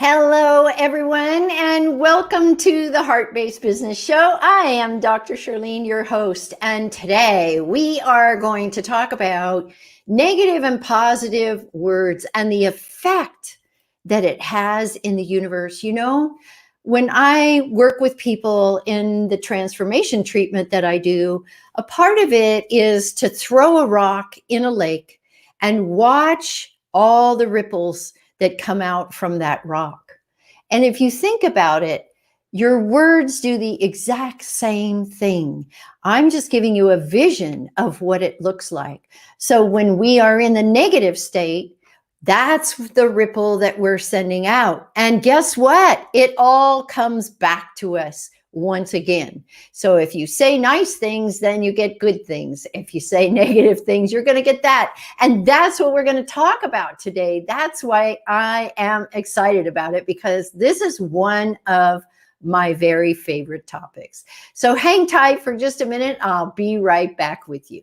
Hello, everyone, and welcome to the Heart-Based Business Show. I am Dr. Charlene, your host, and today we are going to talk about negative and positive words and the effect that it has in the universe. You know, when I work with people in the transformation treatment that I do, a part of it is to throw a rock in a lake and watch all the ripples that come out from that rock. And if you think about it, your words do the exact same thing. I'm just giving you a vision of what it looks like. So when we are in the negative state, that's the ripple that we're sending out. And guess what? It all comes back to us once again. So if you say nice things, then you get good things. If you say negative things, you're going to get that. And that's what we're going to talk about today. That's why I am excited about it, because this is one of my very favorite topics. So hang tight for just a minute. I'll be right back with you.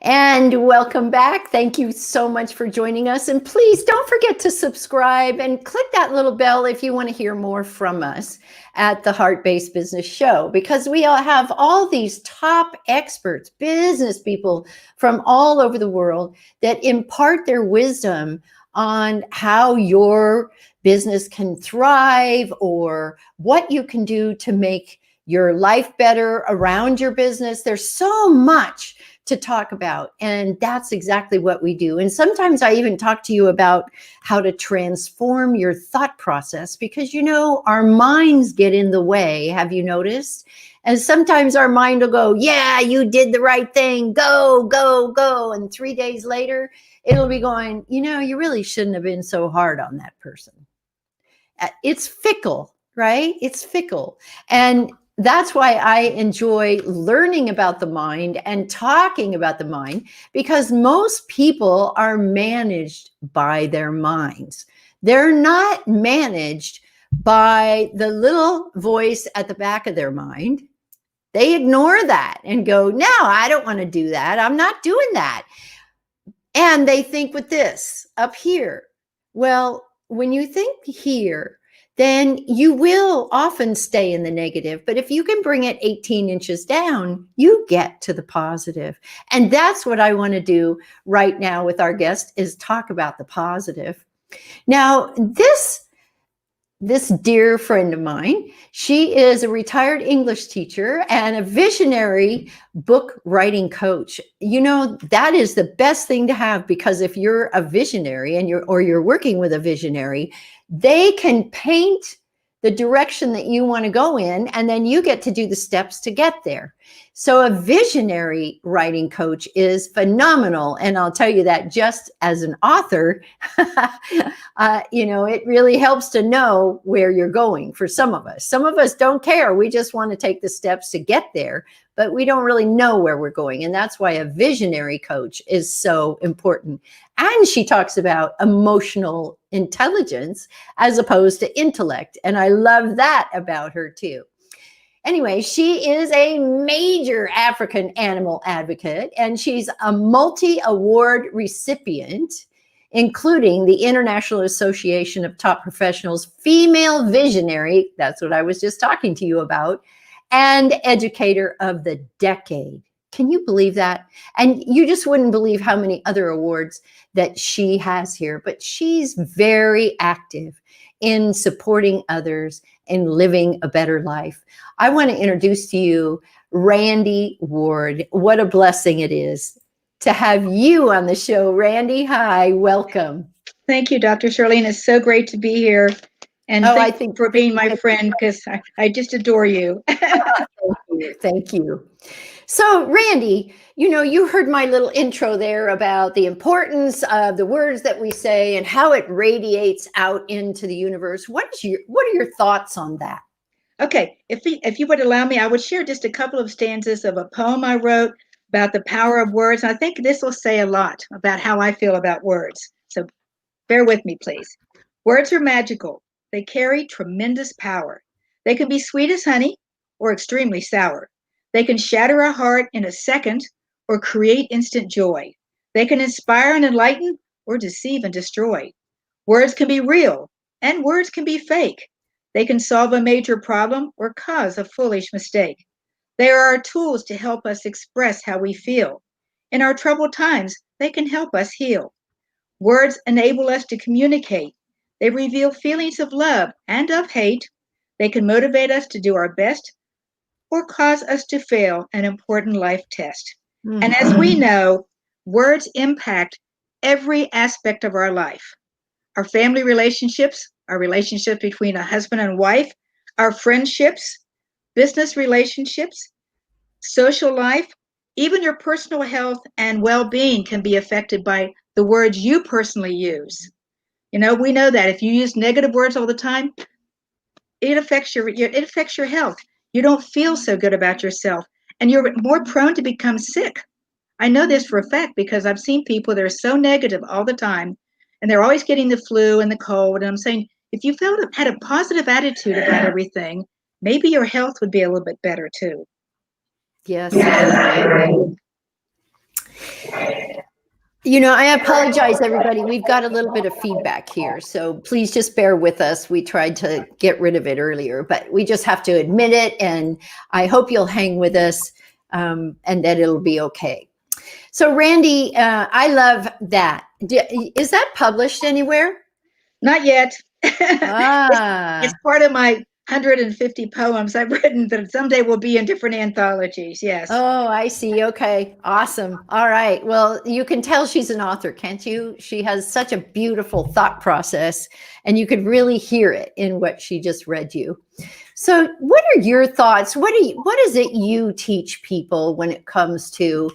And welcome back. Thank you so much for joining us. And please don't forget to subscribe and click that little bell if you want to hear more from us at the Heart-Based Business Show, because we all have all these top experts, business people from all over the world that impart their wisdom on how your business can thrive or what you can do to make your life better around your business. There's so much to talk about, and that's exactly what we do. And sometimes I even talk to you about how to transform your thought process, because you know our minds get in the way. Have you noticed? And sometimes our mind will go, yeah, you did the right thing, go, go, go. And 3 days later, it'll be going, you know, you really shouldn't have been so hard on that person. It's fickle, right? It's fickle. And that's why I enjoy learning about the mind and talking about the mind, because most people are managed by their minds. They're not managed by the little voice at the back of their mind. They ignore that and go, no, I don't want to do that. I'm not doing that. And they think with this up here. Well, when you think here, then you will often stay in the negative. But if you can bring it 18 inches down, you get to the positive. And that's what I want to do right now with our guest, is talk about the positive. Now, this dear friend of mine, she is a retired English teacher and a visionary book writing coach. You know, that is the best thing to have, because if you're a visionary and you're working with a visionary, they can paint the direction that you want to go in, and then you get to do the steps to get there. So a visionary writing coach is phenomenal. And I'll tell you that just as an author, you know, it really helps to know where you're going for some of us. Some of us don't care. We just want to take the steps to get there, but we don't really know where we're going. And that's why a visionary coach is so important. And she talks about emotional intelligence as opposed to intellect. And I love that about her too. Anyway, she is a major African animal advocate, and she's a multi-award recipient, including the International Association of Top Professionals Female Visionary, that's what I was just talking to you about, and Educator of the Decade. Can you believe that? And you just wouldn't believe how many other awards that she has here, but she's very active in supporting others and living a better life. I want to introduce to you Randi Ward. What a blessing it is to have you on the show. Randi, hi, welcome. Thank you, Dr. Charlene. It's so great to be here. And I think for being my friend, because I just adore you. Thank you. So, Randi, you know, you heard my little intro there about the importance of the words that we say and how it radiates out into the universe. What are your thoughts on that? Okay, if you would allow me, I would share just a couple of stanzas of a poem I wrote about the power of words. I think this will say a lot about how I feel about words. So bear with me, please. Words are magical. They carry tremendous power. They can be sweet as honey or extremely sour. They can shatter a heart in a second or create instant joy. They can inspire and enlighten or deceive and destroy. Words can be real and words can be fake. They can solve a major problem or cause a foolish mistake. They are our tools to help us express how we feel. In our troubled times, they can help us heal. Words enable us to communicate. They reveal feelings of love and of hate. They can motivate us to do our best or cause us to fail an important life test. Mm-hmm. And as we know, words impact every aspect of our life. Our family relationships, our relationship between a husband and wife, our friendships, business relationships, social life, even your personal health and well-being can be affected by the words you personally use. You know, we know that if you use negative words all the time, it affects your health. You don't feel so good about yourself, and you're more prone to become sick. I know this for a fact because I've seen people that are so negative all the time, and they're always getting the flu and the cold. And I'm saying, if you had a positive attitude about everything, maybe your health would be a little bit better too. Yes. You know, I apologize, everybody. We've got a little bit of feedback here, so please just bear with us. We tried to get rid of it earlier, but we just have to admit it, and I hope you'll hang with us and that it'll be okay. So, Randi, I love that. Is that published anywhere? Not yet. It's part of my 150 poems I've written that someday will be in different anthologies. Yes. Oh, I see. Okay. Awesome. All right. Well, you can tell she's an author, can't you? She has such a beautiful thought process, and you could really hear it in what she just read you. So what are your thoughts? What is it you teach people when it comes to,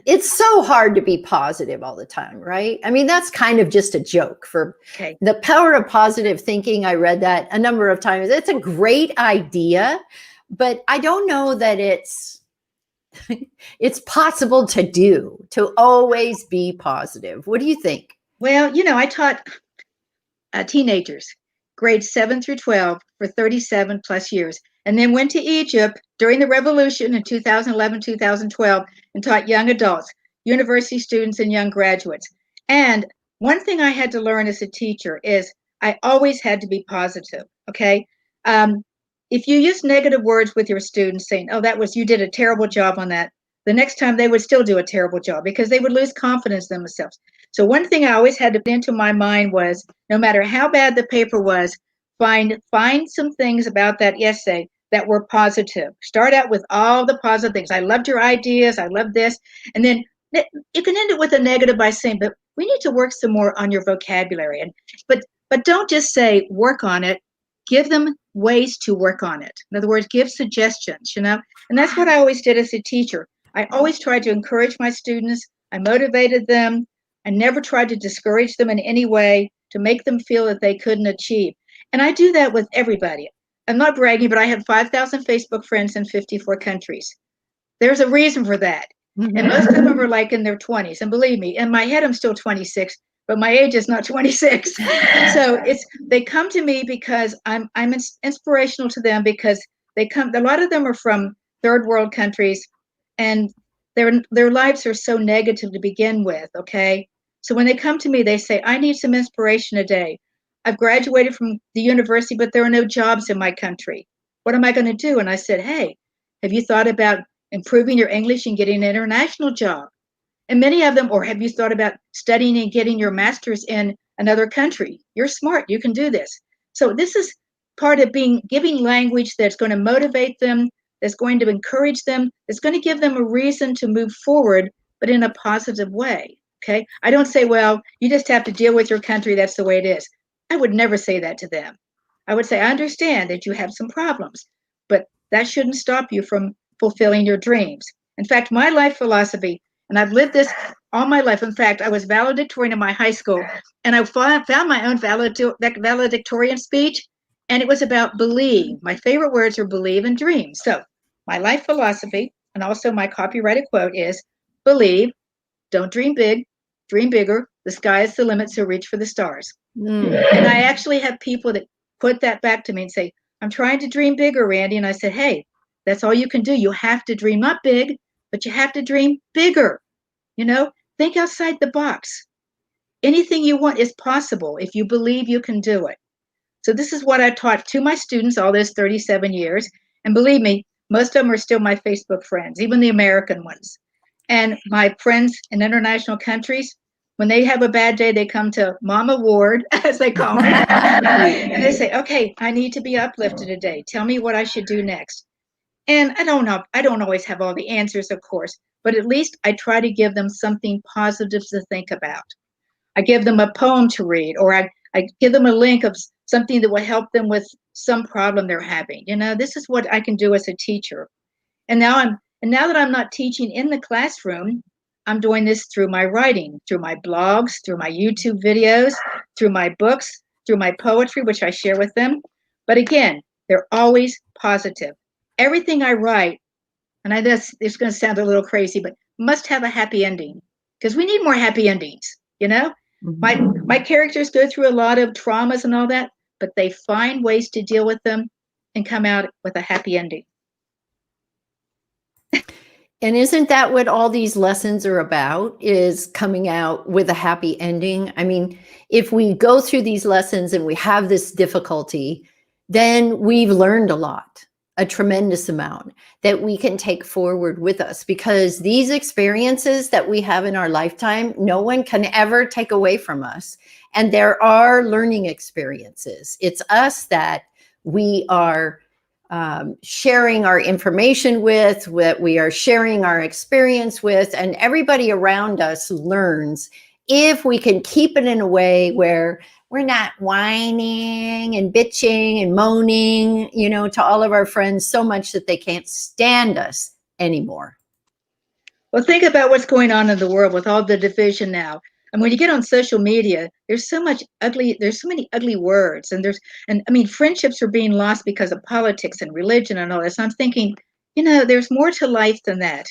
it's so hard to be positive all the time, right? I mean, that's kind of just a joke for the power of positive thinking. I read that a number of times. It's a great idea, but I don't know that it's possible to always be positive. What do you think? Well, you know, I taught teenagers, grades 7 through 12 for 37 plus years, and then went to Egypt during the revolution in 2011, 2012, and taught young adults, university students, and young graduates. And one thing I had to learn as a teacher is I always had to be positive, okay? If you use negative words with your students saying, oh, you did a terrible job on that, the next time they would still do a terrible job because they would lose confidence in themselves. So one thing I always had to put into my mind was, no matter how bad the paper was, find some things about that essay that were positive. Start out with all the positive things. I loved your ideas. I love this. And then you can end it with a negative by saying, but we need to work some more on your vocabulary. But don't just say, work on it. Give them ways to work on it. In other words, give suggestions, you know? And that's what I always did as a teacher. I always tried to encourage my students. I motivated them. I never tried to discourage them in any way to make them feel that they couldn't achieve. And I do that with everybody. I'm not bragging, but I have 5,000 Facebook friends in 54 countries. There's a reason for that. Mm-hmm. And most of them are like in their 20s. And believe me, in my head, I'm still 26, but my age is not 26. So they come to me because I'm inspirational to them, because a lot of them are from third world countries, and their lives are so negative to begin with, okay? So when they come to me, they say, I need some inspiration today. I've graduated from the university, but there are no jobs in my country. What am I going to do? And I said, hey, have you thought about improving your English and getting an international job? And many of them, or have you thought about studying and getting your master's in another country? You're smart, you can do this. So this is part of giving language that's going to motivate them, that's going to encourage them, that's going to give them a reason to move forward, but in a positive way, okay? I don't say, well, you just have to deal with your country, that's the way it is. I would never say that to them. I would say, I understand that you have some problems, but that shouldn't stop you from fulfilling your dreams. In fact, my life philosophy, and I've lived this all my life. In fact, I was valedictorian in my high school, and I found my own valedictorian speech, and it was about believe. My favorite words are believe and dream. So my life philosophy, and also my copyrighted quote is, believe, don't dream big, dream bigger. The sky is the limit, so reach for the stars. And I actually have people that put that back to me and say, I'm trying to dream bigger, Randy. And I said, hey, that's all you can do. You have to dream up big, but you have to dream bigger. Think outside the box. Anything you want is possible if you believe you can do it. So this is what I taught to my students all those 37 years. And believe me, most of them are still my Facebook friends, even the American ones. And my friends in international countries, when they have a bad day, they come to Mama Ward, as they call me, and they say, okay, I need to be uplifted today. Tell me what I should do next. And I don't know, I don't always have all the answers, of course, but at least I try to give them something positive to think about. I give them a poem to read, or I give them a link of something that will help them with some problem they're having. This is what I can do as a teacher. And now that I'm not teaching in the classroom, I'm doing this through my writing, through my blogs, through my YouTube videos, through my books, through my poetry, which I share with them. But again, they're always positive. Everything I write, and this is going to sound a little crazy, but must have a happy ending, because we need more happy endings. My characters go through a lot of traumas and all that, but they find ways to deal with them and come out with a happy ending. And isn't that what all these lessons are about, is coming out with a happy ending? I mean, if we go through these lessons and we have this difficulty, then we've learned a lot, a tremendous amount that we can take forward with us, because these experiences that we have in our lifetime, no one can ever take away from us. And there are learning experiences. It's us that we are sharing our information with, what we are sharing our experience with, and everybody around us learns if we can keep it in a way where we're not whining and bitching and moaning, to all of our friends so much that they can't stand us anymore. Well, think about what's going on in the world with all the division now. And when you get on social media, there's so many ugly words, and friendships are being lost because of politics and religion and all this. I'm thinking, there's more to life than that.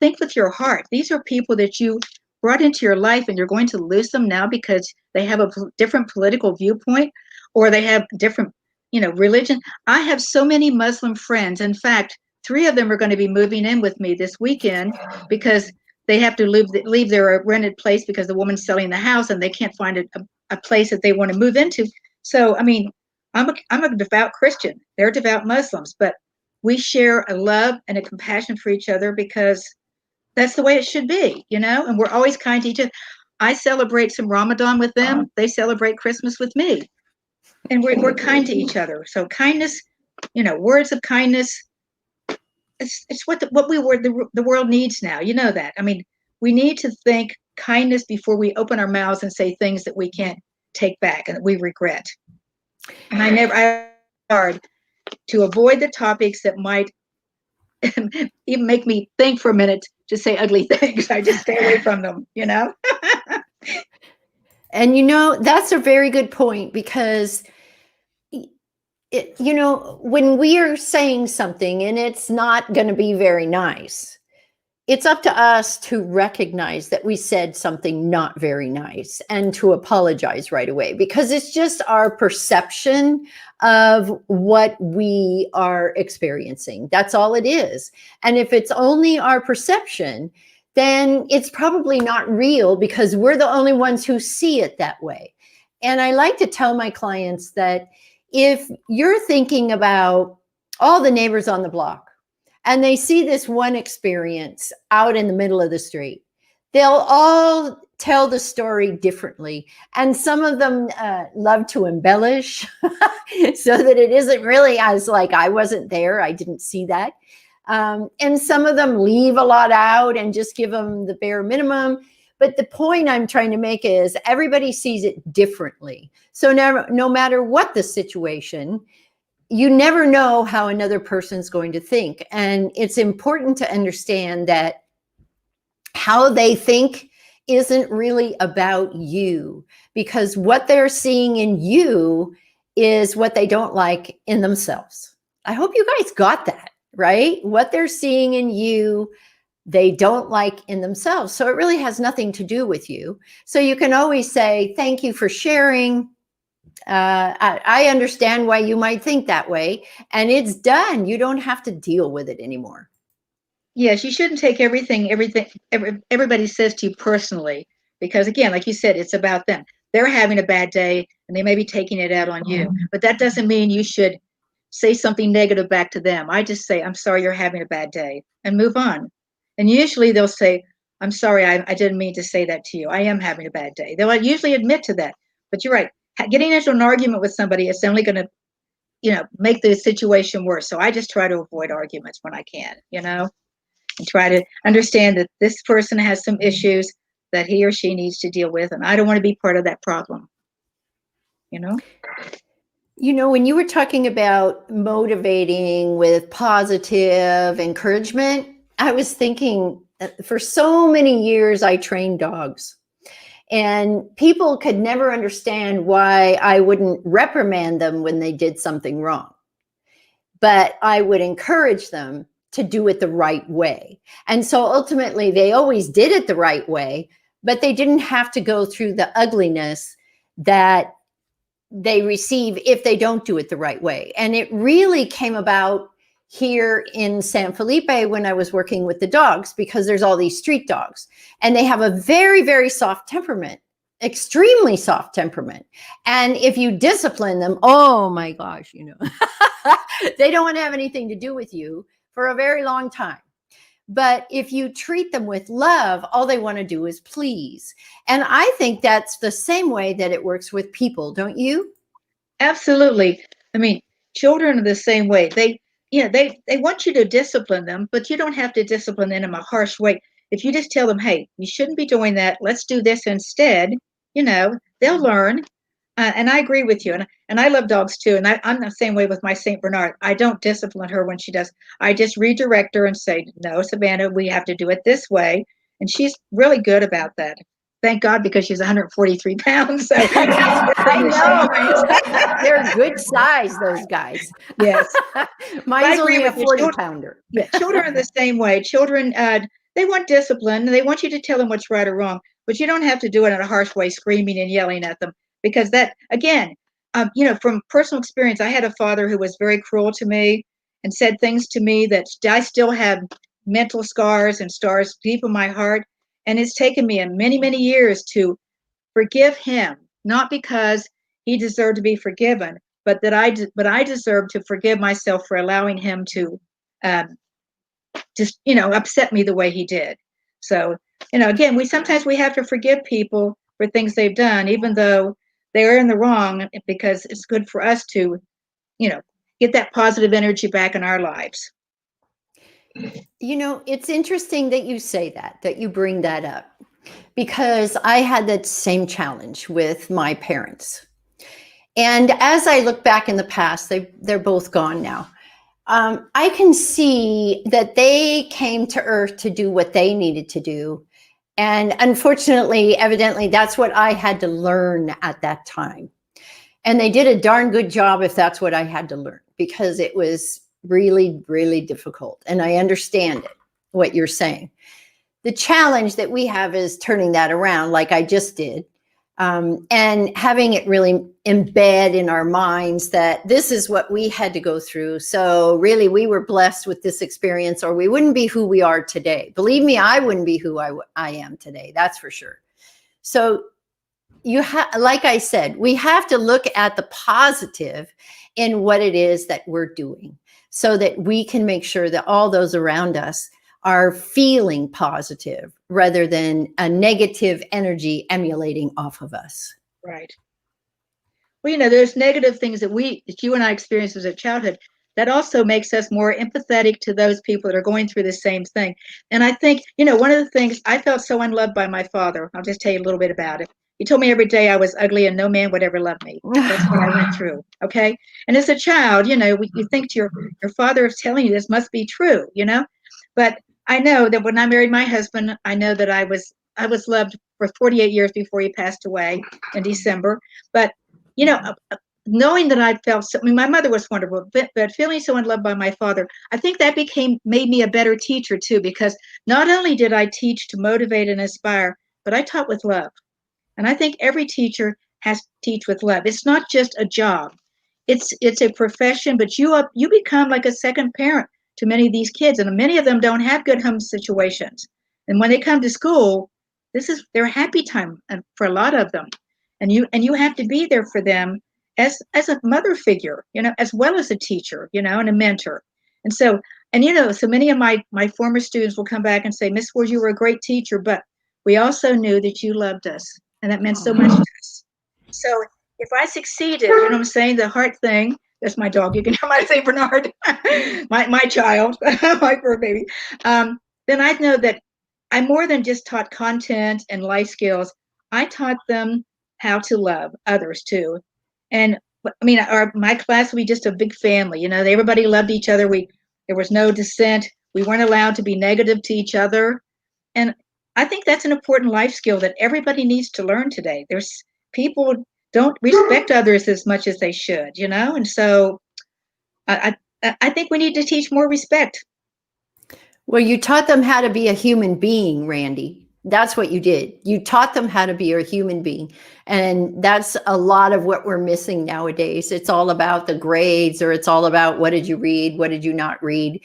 Think with your heart. These are people that you brought into your life, and you're going to lose them now because they have a different political viewpoint, or they have different, religion. I have so many Muslim friends. In fact, 3 of them are going to be moving in with me this weekend because they have to leave their rented place because the woman's selling the house and they can't find a place that they want to move into. So, I'm a devout Christian. They're devout Muslims, but we share a love and a compassion for each other because that's the way it should be, and we're always kind to each other. I celebrate some Ramadan with them. They celebrate Christmas with me, and we're kind to each other. So kindness, words of kindness, it's what the world needs now. That. We need to think kindness before we open our mouths and say things that we can't take back and that we regret. And I hard to avoid the topics that might even make me think for a minute to say ugly things. I just stay away from them, And that's a very good point, because when we are saying something and it's not going to be very nice, it's up to us to recognize that we said something not very nice and to apologize right away, because it's just our perception of what we are experiencing. That's all it is. And if it's only our perception, then it's probably not real, because we're the only ones who see it that way. And I like to tell my clients that if you're thinking about all the neighbors on the block, and they see this one experience out in the middle of the street, they'll all tell the story differently. And some of them love to embellish so that it isn't really as like, I wasn't there, I didn't see that. And some of them leave a lot out and just give them the bare minimum. But the point I'm trying to make is everybody sees it differently. So no matter what the situation, you never know how another person's going to think. And it's important to understand that how they think isn't really about you, because what they're seeing in you is what they don't like in themselves. I hope you guys got that. right? What they're seeing in you, they don't like in themselves. So it really has nothing to do with you. So you can always say, thank you for sharing. I understand why you might think that way. And it's done. You don't have to deal with it anymore. Yes, you shouldn't take everybody says to you personally, because again, like you said, it's about them. They're having a bad day and they may be taking it out on you, but that doesn't mean you should say something negative back to them. I just say, I'm sorry you're having a bad day, and move on. And usually they'll say, I'm sorry, I didn't mean to say that to you. I am having a bad day. They'll usually admit to that. But you're right. Getting into an argument with somebody is only going to, make the situation worse. So I just try to avoid arguments when I can, and try to understand that this person has some issues that he or she needs to deal with, and I don't want to be part of that problem. When you were talking about motivating with positive encouragement, I was thinking for so many years I trained dogs, and people could never understand why I wouldn't reprimand them when they did something wrong. But I would encourage them to do it the right way. And so ultimately, they always did it the right way, but they didn't have to go through the ugliness that they receive if they don't do it the right way. And it really came about here in San Felipe when I was working with the dogs, because there's all these street dogs and they have a very, very soft temperament, extremely soft temperament. And if you discipline them, oh my gosh, they don't want to have anything to do with you for a very long time. But if you treat them with love, all they want to do is please. And I think that's the same way that it works with people, don't you? Absolutely. I mean, children are the same way. They want you to discipline them, but you don't have to discipline them in a harsh way. If you just tell them, hey, you shouldn't be doing that, let's do this instead, they'll learn. And I agree with you. And I love dogs too. And I'm the same way with my St. Bernard. I don't discipline her when she does. I just redirect her and say, no, Savannah, we have to do it this way. And she's really good about that. Thank God, because she's 143 pounds. So I know. They're good size, those guys. Yes. Mine's only a 40 pounder. Yeah, children are the same way. Children, they want discipline. They want you to tell them what's right or wrong, but you don't have to do it in a harsh way, screaming and yelling at them. Because that, again, from personal experience, I had a father who was very cruel to me and said things to me that I still have mental scars and stars deep in my heart. And it's taken me many, many years to forgive him, not because he deserved to be forgiven, but I deserve to forgive myself for allowing him to just upset me the way he did. So again, we sometimes have to forgive people for things they've done, even though they're in the wrong, because it's good for us to get that positive energy back in our lives. It's interesting that you say that you bring that up, because I had that same challenge with my parents. And as I look back in the past, they're both gone now. I can see that they came to Earth to do what they needed to do. And unfortunately, evidently, that's what I had to learn at that time. And they did a darn good job if that's what I had to learn, because it was really, really difficult. And I understand it, what you're saying. The challenge that we have is turning that around, like I just did, and having it really embed in our minds that this is what we had to go through. So really, we were blessed with this experience, or we wouldn't be who we are today. Believe me, I wouldn't be who I am today. That's for sure. So like I said, we have to look at the positive in what it is that we're doing, so that we can make sure that all those around us are feeling positive rather than a negative energy emulating off of us. Right. Well, there's negative things that you and I experienced as a childhood that also makes us more empathetic to those people that are going through the same thing. And I think, one of the things, I felt so unloved by my father. I'll just tell you a little bit about it. He told me every day I was ugly and no man would ever love me. That's what I went through. Okay. And as a child, you think to your father is telling you this must be true, but I know that when I married my husband, I know that I was loved for 48 years before he passed away in December. But knowing that I felt so, I mean, my mother was wonderful, but feeling so in love by my father, I think that made me a better teacher too, because not only did I teach to motivate and inspire, but I taught with love. And I think every teacher has to teach with love. It's not just a job. It's a profession, but you become like a second parent to many of these kids, and many of them don't have good home situations. And when they come to school, this is their happy time for a lot of them. And you have to be there for them as a mother figure, as well as a teacher, and a mentor. And so so many of my former students will come back and say, Miss Ward, you were a great teacher, but we also knew that you loved us, and that meant so much to us. So if I succeeded, you know what I'm saying, the heart thing, that's my dog, you can hear my St. Bernard, my child, my fur baby, then I know that I more than just taught content and life skills. I taught them how to love others too. And I mean, my class, we just a big family, everybody loved each other. There was no dissent. We weren't allowed to be negative to each other. And I think that's an important life skill that everybody needs to learn today. There's people don't respect others as much as they should, and so I think we need to teach more respect. Well, you taught them how to be a human being, Randy. That's what you did. You taught them how to be a human being. And that's a lot of what we're missing nowadays. It's all about the grades, or it's all about what did you read? What did you not read?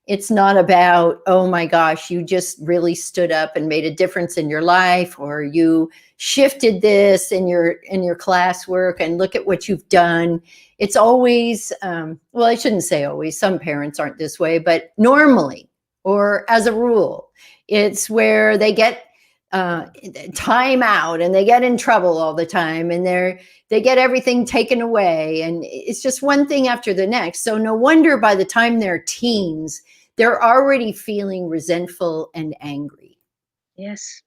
It's not about, oh my gosh, you just really stood up and made a difference in your life, or you shifted this in your classwork and look at what you've done. It's always, well, I shouldn't say always. Some parents aren't this way, but normally, or as a rule, it's where they get time out and they get in trouble all the time, and they get everything taken away, and it's just one thing after the next. So no wonder by the time they're teens, they're already feeling resentful and angry. Yes.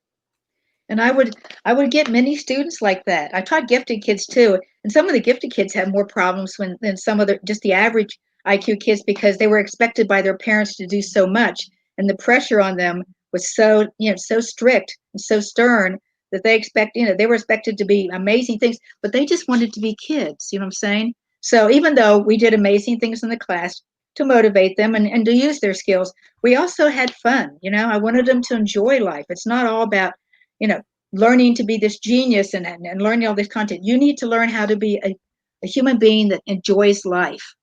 And I would get many students like that. I taught gifted kids too, and some of the gifted kids have more problems than some of just the average IQ kids, because they were expected by their parents to do so much, and the pressure on them was so strict and so stern that they were expected to be amazing things, but they just wanted to be kids. You know what I'm saying? So even though we did amazing things in the class to motivate them and to use their skills, we also had fun. I wanted them to enjoy life. It's not all about learning to be this genius and learning all this content. You need to learn how to be a human being that enjoys life.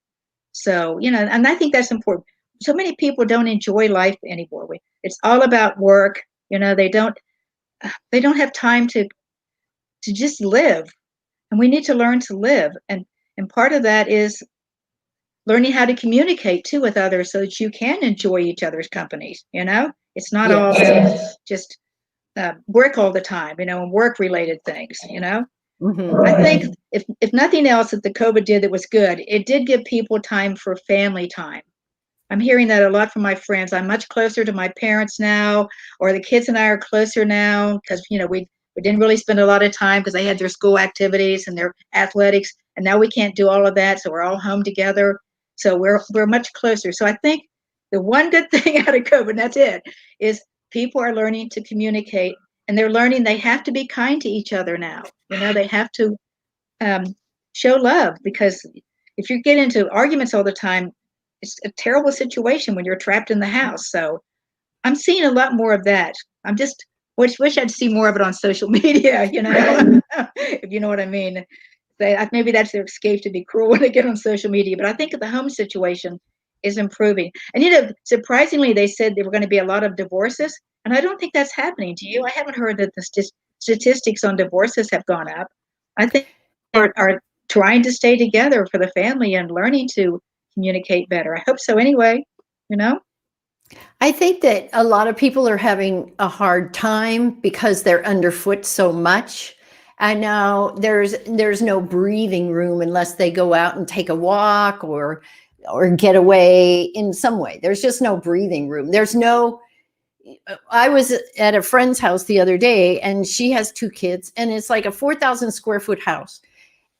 So, and I think that's important. So many people don't enjoy life anymore. It's all about work. They don't have time to just live. And we need to learn to live. And part of that is learning how to communicate too with others, so that you can enjoy each other's companies. It's not all about just work all the time, and work related things. Mm-hmm. I think if nothing else that the COVID did that was good, it did give people time for family time. I'm hearing that a lot from my friends. I'm much closer to my parents now, or the kids and I are closer now, because we didn't really spend a lot of time because they had their school activities and their athletics, and now we can't do all of that, so we're all home together. So we're much closer. So I think the one good thing out of COVID, and that's it, is people are learning to communicate, and they're learning they have to be kind to each other now. They have to show love, because if you get into arguments all the time, it's a terrible situation when you're trapped in the house. So I'm seeing a lot more of that. I'm just wish I'd see more of it on social media, if you know what I mean. Maybe that's their escape, to be cruel when they get on social media. But I think the home situation is improving. And surprisingly, they said there were going to be a lot of divorces, and I don't think that's happening. Do you? I haven't heard that the statistics on divorces have gone up. I think are trying to stay together for the family and learning to communicate better. I hope so anyway, I think that a lot of people are having a hard time because they're underfoot so much. And now there's no breathing room unless they go out and take a walk or get away in some way. There's just no breathing room. I was at a friend's house the other day, and she has 2 kids, and it's like a 4,000 square foot house.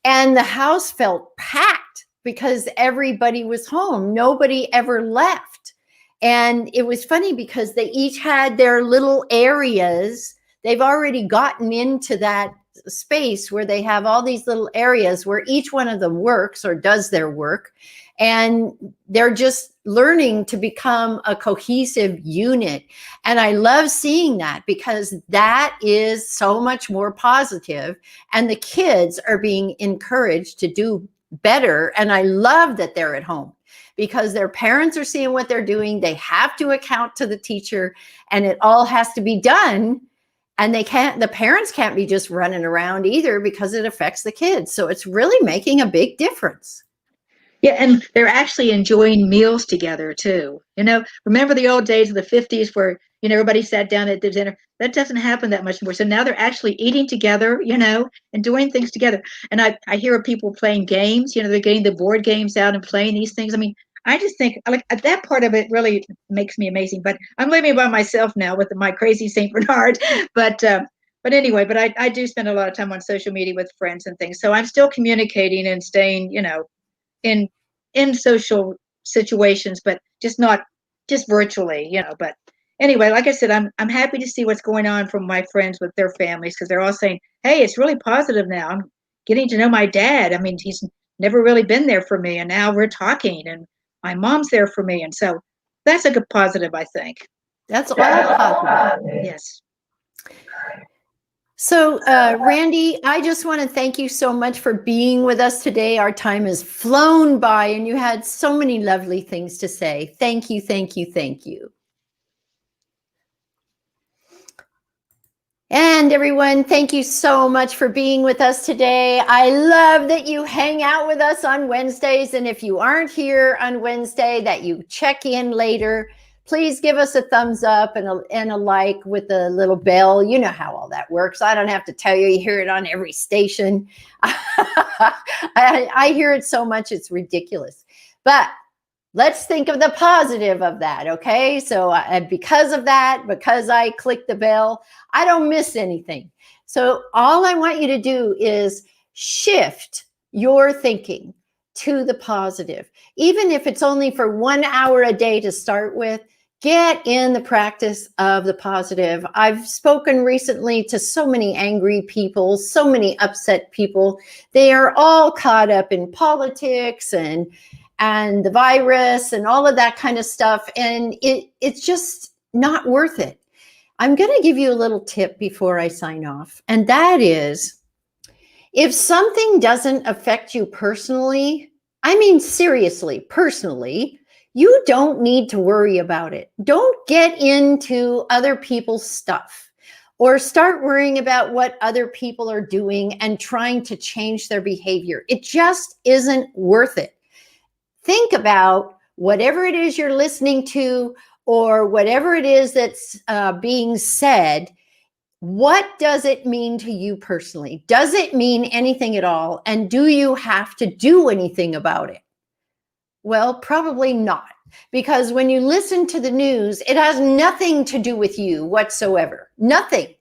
And the house felt packed because everybody was home. Nobody ever left. And it was funny because they each had their little areas. They've already gotten into that space where they have all these little areas where each one of them works or does their work. And they're just learning to become a cohesive unit. And I love seeing that because that is so much more positive, and the kids are being encouraged to do better. And I love that they're at home because their parents are seeing what they're doing. They have to account to the teacher, and it all has to be done. And the parents can't be just running around either because it affects the kids. So it's really making a big difference. Yeah, and they're actually enjoying meals together too. Remember the old days of the 50s where, everybody sat down at the dinner? That doesn't happen that much more. So now they're actually eating together, and doing things together. And I hear of people playing games, they're getting the board games out and playing these things. I mean, I just think like that part of it really makes me amazing. But I'm living by myself now with my crazy St. Bernard. But anyway, I do spend a lot of time on social media with friends and things. So I'm still communicating and staying, in social situations, but not just virtually, But anyway, like I said, I'm happy to see what's going on from my friends with their families, because they're all saying, hey, it's really positive now. I'm getting to know my dad. I mean, he's never really been there for me, and now we're talking, and my mom's there for me. And so that's a good positive, I think. That's all positive. Yes. So, Randi, I just want to thank you so much for being with us today. Our time has flown by, and you had so many lovely things to say. Thank you, thank you, thank you. And everyone, thank you so much for being with us today. I love that you hang out with us on Wednesdays. And if you aren't here on Wednesday, that you check in later. Please give us a thumbs up and a like with a little bell. You know how all that works. I don't have to tell you. You hear it on every station. I hear it so much, it's ridiculous. But let's think of the positive of that, okay? So because of that, because I click the bell, I don't miss anything. So all I want you to do is shift your thinking to the positive. Even if it's only for 1 hour a day to start with, get in the practice of the positive. I've spoken recently to so many angry people, so many upset people. They are all caught up in politics and the virus and all of that kind of stuff. And it's just not worth it. I'm going to give you a little tip before I sign off. And that is, if something doesn't affect you personally, I mean, seriously, personally, you don't need to worry about it. Don't get into other people's stuff or start worrying about what other people are doing and trying to change their behavior. It just isn't worth it. Think about whatever it is you're listening to or whatever it is that's being said. What does it mean to you personally? Does it mean anything at all? And do you have to do anything about it? Well, probably not, because when you listen to the news, it has nothing to do with you whatsoever. Nothing.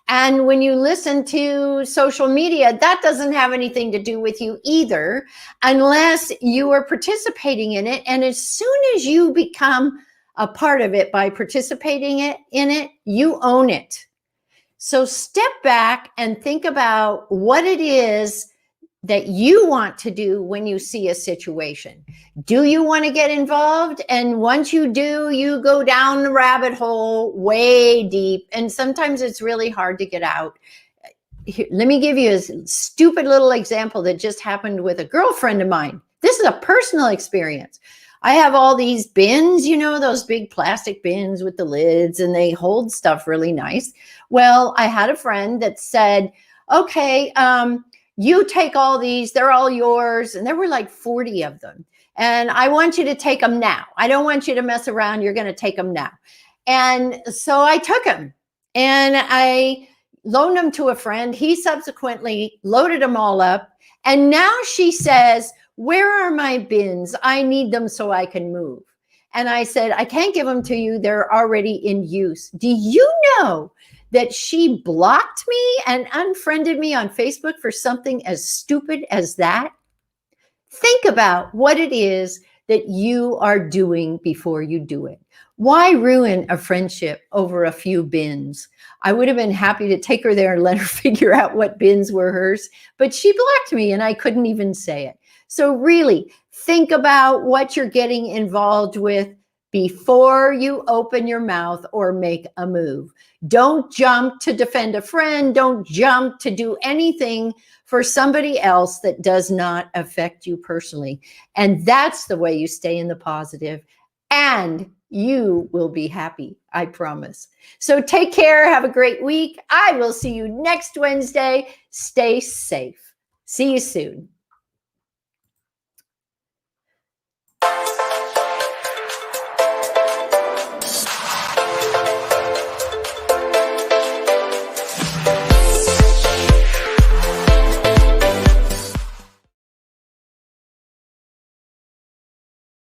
And when you listen to social media, that doesn't have anything to do with you either, unless you are participating in it. And as soon as you become a part of it by participating in it, you own it. So step back and think about what it is that you want to do when you see a situation. Do you want to get involved? And once you do, you go down the rabbit hole way deep. And sometimes it's really hard to get out. Here, let me give you a stupid little example that just happened with a girlfriend of mine. This is a personal experience. I have all these bins, those big plastic bins with the lids, and they hold stuff really nice. Well, I had a friend that said, okay, you take all these, they're all yours. And there were like 40 of them. And I want you to take them now. I don't want you to mess around. You're going to take them now. And so I took them and I loaned them to a friend. He subsequently loaded them all up. And now she says, where are my bins? I need them so I can move. And I said, I can't give them to you. They're already in use. Do you know that she blocked me and unfriended me on Facebook for something as stupid as that? Think about what it is that you are doing before you do it. Why ruin a friendship over a few bins? I would have been happy to take her there and let her figure out what bins were hers, but she blocked me and I couldn't even say it. So really think about what you're getting involved with before you open your mouth or make a move. Don't jump to defend a friend. Don't jump to do anything for somebody else that does not affect you personally. And that's the way you stay in the positive, and you will be happy, I promise. So take care. Have a great week. I will see you next Wednesday. Stay safe. See you soon.